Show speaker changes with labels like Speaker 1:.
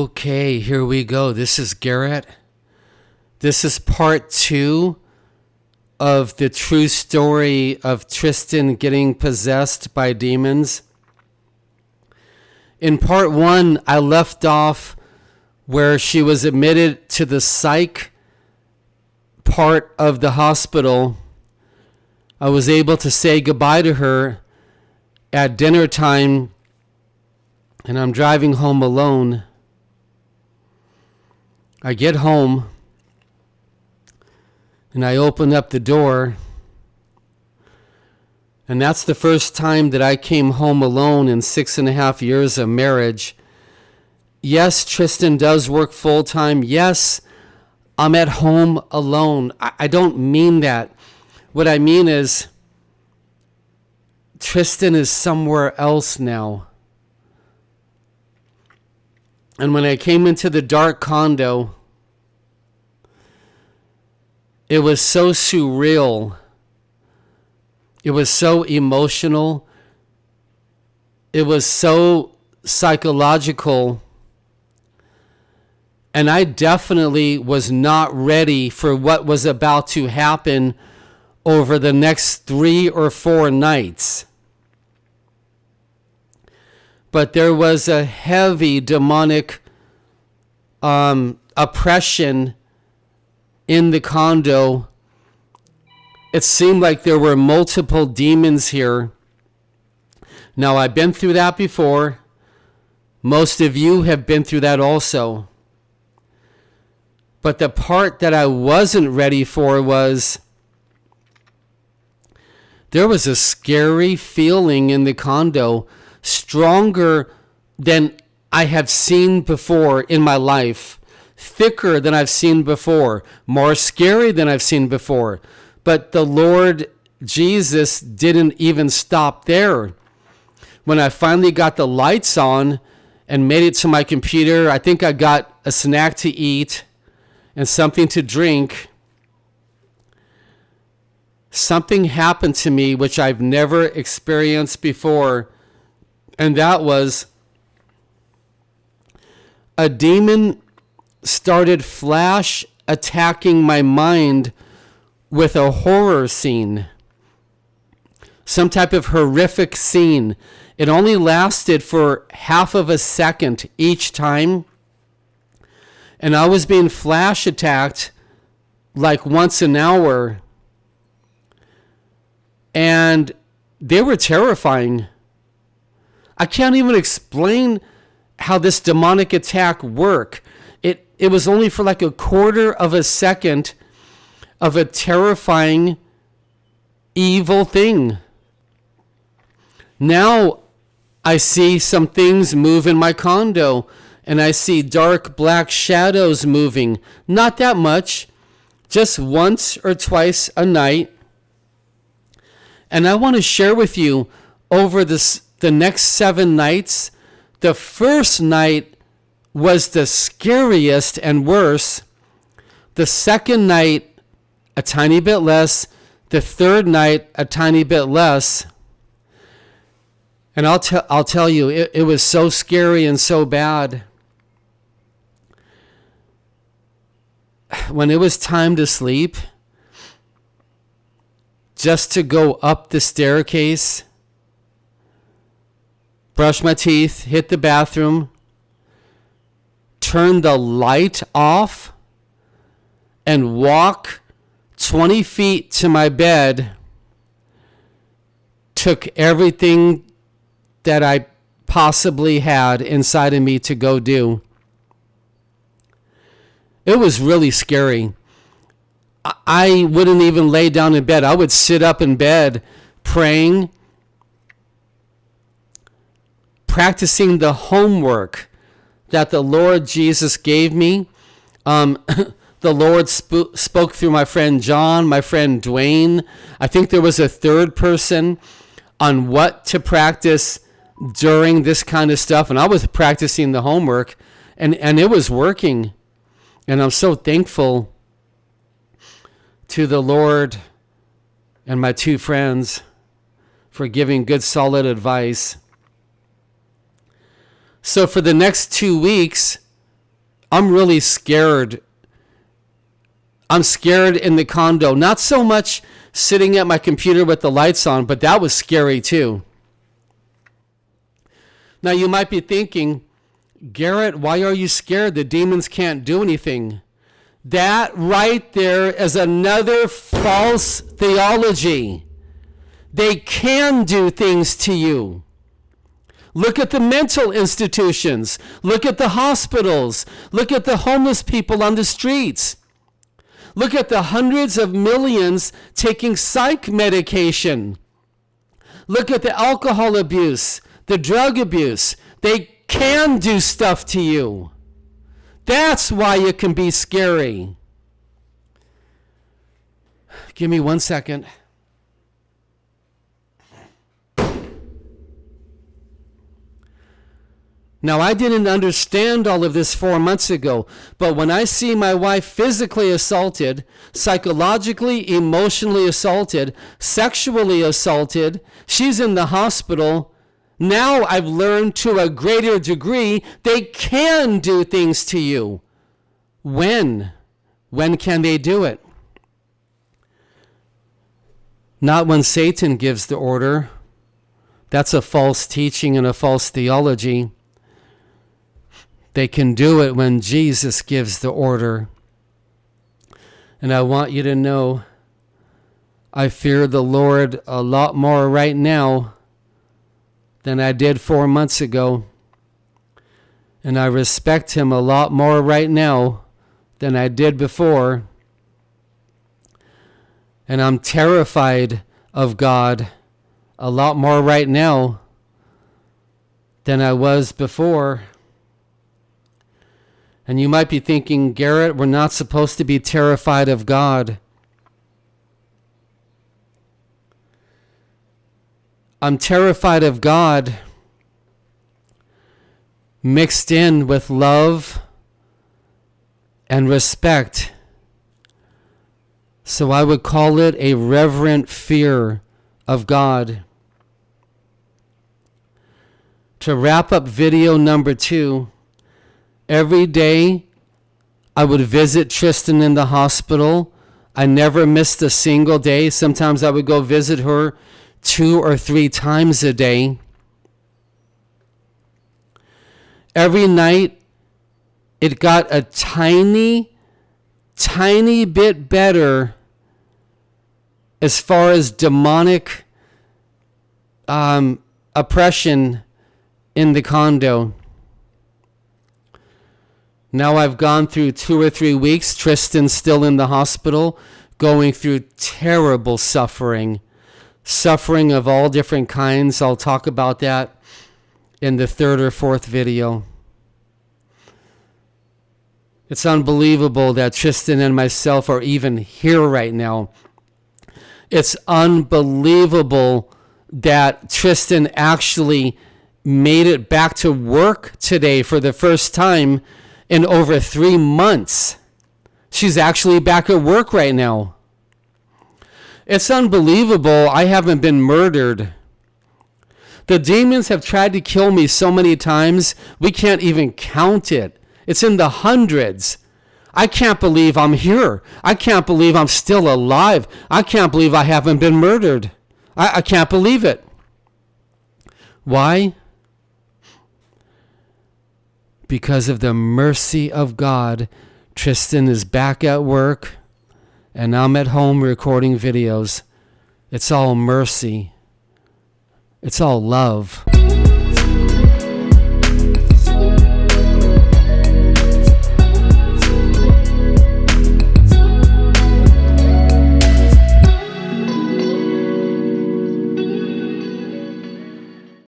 Speaker 1: Okay, here we go. This is Garrett. This is part 2 of the true story of Tristan getting possessed by demons. In part 1, I left off where she was admitted to the psych part of the hospital. I was able to say goodbye to her at dinner time, and I'm driving home alone. I get home, and I open up the door, and that's the first time that I came home alone in 6.5 years of marriage. Yes, Tristan does work full-time. Yes, I'm at home alone. I don't mean that. What I mean is Tristan is somewhere else now. And when I came into the dark condo, it was so surreal. It was so emotional. It was so psychological. And I definitely was not ready for what was about to happen over the next 3 or 4 nights. But there was a heavy demonic oppression in the condo. It seemed like there were multiple demons here. Now, I've been through that before. Most of you have been through that also. But the part that I wasn't ready for was there was a scary feeling in the condo, stronger than I have seen before in my life, thicker than I've seen before, more scary than I've seen before. But the Lord Jesus didn't even stop there. When I finally got the lights on and made it to my computer, I think I got a snack to eat and something to drink. Something happened to me which I've never experienced before, and that was a demon started flash attacking my mind with a horror scene, some type of horrific scene. It only lasted for half of a second each time, and I was being flash attacked like once an hour, and they were terrifying. I can't even explain how this demonic attack worked. It was only for like a quarter of a second of a terrifying, evil thing. Now I see some things move in my condo, and I see dark black shadows moving. Not that much, just once or twice a night. And I want to share with you over the next 7 nights. The first night was the scariest and worst. The second night, a tiny bit less. The third night, a tiny bit less. And I'll tell you, it was so scary and so bad. When it was time to sleep, just to go up the staircase, brush my teeth, hit the bathroom, turn the light off, and walk 20 feet to my bed took everything that I possibly had inside of me to go do. It was really scary. I wouldn't even lay down in bed. I would sit up in bed praying, practicing the homework that the Lord Jesus gave me. The Lord spoke through my friend John, my friend Dwayne. I think there was a third person on what to practice during this kind of stuff. And I was practicing the homework, and it was working. And I'm so thankful to the Lord and my 2 friends for giving good, solid advice. So for the next 2 weeks, I'm really scared. I'm scared in the condo. Not so much sitting at my computer with the lights on, but that was scary too. Now you might be thinking, Garrett, why are you scared? The demons can't do anything. That right there is another false theology. They can do things to you. Look at the mental institutions. Look at the hospitals. Look at the homeless people on the streets. Look at the hundreds of millions taking psych medication. Look at the alcohol abuse, the drug abuse. They can do stuff to you. That's why it can be scary. Give me 1 second. Now, I didn't understand all of this 4 months ago, but when I see my wife physically assaulted, psychologically, emotionally assaulted, sexually assaulted, she's in the hospital, now I've learned to a greater degree they can do things to you. When? When can they do it? Not when Satan gives the order. That's a false teaching and a false theology. They can do it when Jesus gives the order. And I want you to know, I fear the Lord a lot more right now than I did 4 months ago. And I respect him a lot more right now than I did before. And I'm terrified of God a lot more right now than I was before. And you might be thinking, Garrett, we're not supposed to be terrified of God. I'm terrified of God mixed in with love and respect. So I would call it a reverent fear of God. To wrap up video number 2, every day I would visit Tristan in the hospital. I never missed a single day. Sometimes I would go visit her 2 or 3 times a day. Every night it got a tiny bit better as far as demonic oppression in the condo. Now I've gone through 2 or 3 weeks. Tristan's still in the hospital, going through terrible suffering of all different kinds. I'll talk about that in the 3rd or 4th video. It's unbelievable that Tristan and myself are even here right now. It's unbelievable that Tristan actually made it back to work today for the first time in over 3 months. She's actually back at work right now. It's unbelievable I haven't been murdered. The demons have tried to kill me so many times, we can't even count it. It's in the hundreds. I can't believe I'm here. I can't believe I'm still alive. I can't believe I haven't been murdered. I can't believe it. Why? Because of the mercy of God, Tristan is back at work and I'm at home recording videos. It's all mercy. It's all love.